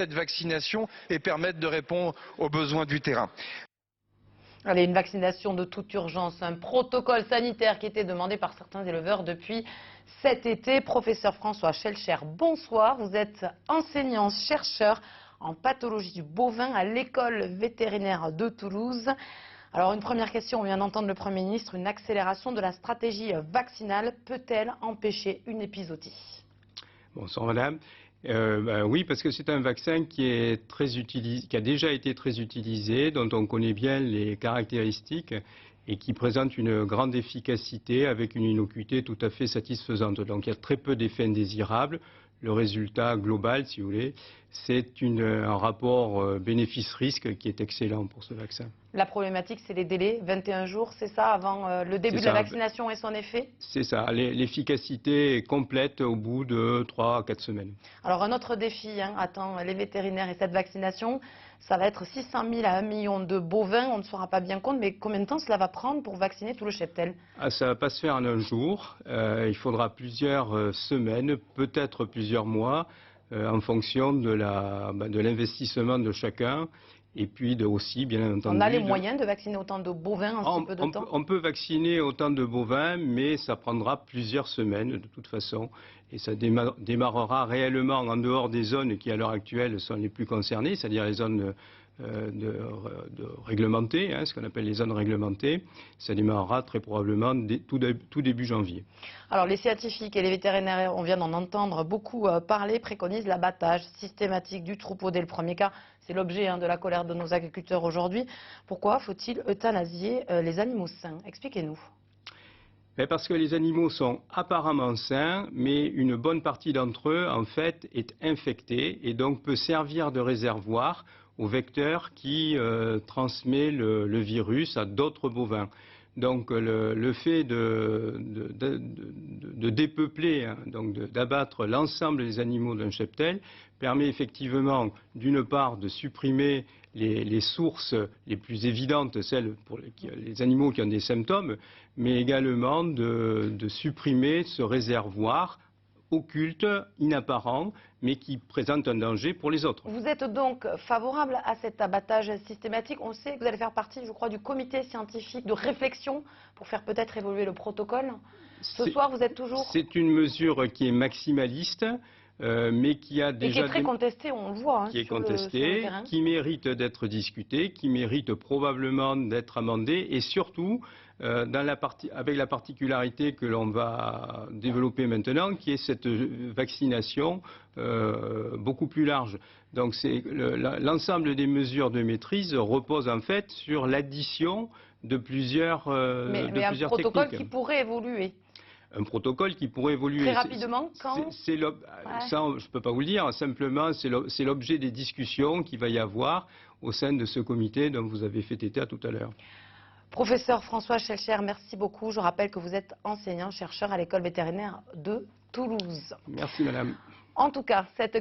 cette vaccination et permettre de répondre aux besoins du terrain. Allez, une vaccination de toute urgence, un protocole sanitaire qui était demandé par certains éleveurs depuis cet été. Professeur François Schelcher, bonsoir. Vous êtes enseignant-chercheur en pathologie du bovin à l'école vétérinaire de Toulouse. Alors, une première question, on vient d'entendre le Premier ministre, une accélération de la stratégie vaccinale peut-elle empêcher une épizootie? Bonsoir madame. Oui, parce que c'est un vaccin qui a déjà été très utilisé, dont on connaît bien les caractéristiques et qui présente une grande efficacité avec une innocuité tout à fait satisfaisante. Donc il y a très peu d'effets indésirables. Le résultat global, si vous voulez, c'est un rapport bénéfice-risque qui est excellent pour ce vaccin. La problématique, c'est les délais, 21 jours, c'est ça, avant le début de la vaccination et son effet? C'est ça, l'efficacité est complète au bout de 3 à 4 semaines. Alors un autre défi attend les vétérinaires et cette vaccination, ça va être 600 000 à 1 million de bovins, on ne se rend pas bien compte, mais combien de temps cela va prendre pour vacciner tout le cheptel? Ça ne va pas se faire en un jour, il faudra plusieurs semaines, peut-être plusieurs mois, en fonction de l'investissement de chacun. Et puis aussi, bien entendu... On a les moyens de vacciner autant de bovins en si peu de temps? On peut vacciner autant de bovins, mais ça prendra plusieurs semaines de toute façon. Et ça démarrera réellement en dehors des zones qui à l'heure actuelle sont les plus concernées, c'est-à-dire les zones réglementées, ce qu'on appelle les zones réglementées. Ça démarrera très probablement tout début janvier. Alors les scientifiques et les vétérinaires, on vient d'en entendre beaucoup parler, préconisent l'abattage systématique du troupeau dès le premier cas. C'est l'objet de la colère de nos agriculteurs aujourd'hui. Pourquoi faut-il euthanasier les animaux sains? Expliquez-nous. Parce que les animaux sont apparemment sains, mais une bonne partie d'entre eux, en fait, est infectée et donc peut servir de réservoir au vecteur qui transmet le virus à d'autres bovins. Donc le fait de dépeupler, donc d'abattre l'ensemble des animaux d'un cheptel, permet effectivement d'une part de supprimer les sources les plus évidentes, celles pour les animaux qui ont des symptômes, mais également de supprimer ce réservoir occulte, inapparent, mais qui présente un danger pour les autres. Vous êtes donc favorable à cet abattage systématique. On sait que vous allez faire partie, je crois, du comité scientifique de réflexion pour faire peut-être évoluer le protocole. Ce soir, vous êtes toujours... C'est une mesure qui est maximaliste, mais qui a déjà... Et qui est très contestée, on le voit, qui est sur le terrain. Qui mérite d'être discutée, qui mérite probablement d'être amendée, et surtout, avec la particularité que l'on va développer maintenant, qui est cette vaccination beaucoup plus large. Donc l'ensemble des mesures de maîtrise repose en fait sur l'addition de plusieurs techniques. Mais un protocole qui pourrait évoluer. Un protocole qui pourrait évoluer. Très rapidement, quand? Ça, je ne peux pas vous le dire. Simplement, c'est l'objet des discussions qu'il va y avoir au sein de ce comité dont vous avez fait état tout à l'heure. Professeur François Schelcher, merci beaucoup. Je rappelle que vous êtes enseignant-chercheur à l'école vétérinaire de Toulouse. Merci, madame. En tout cas, cette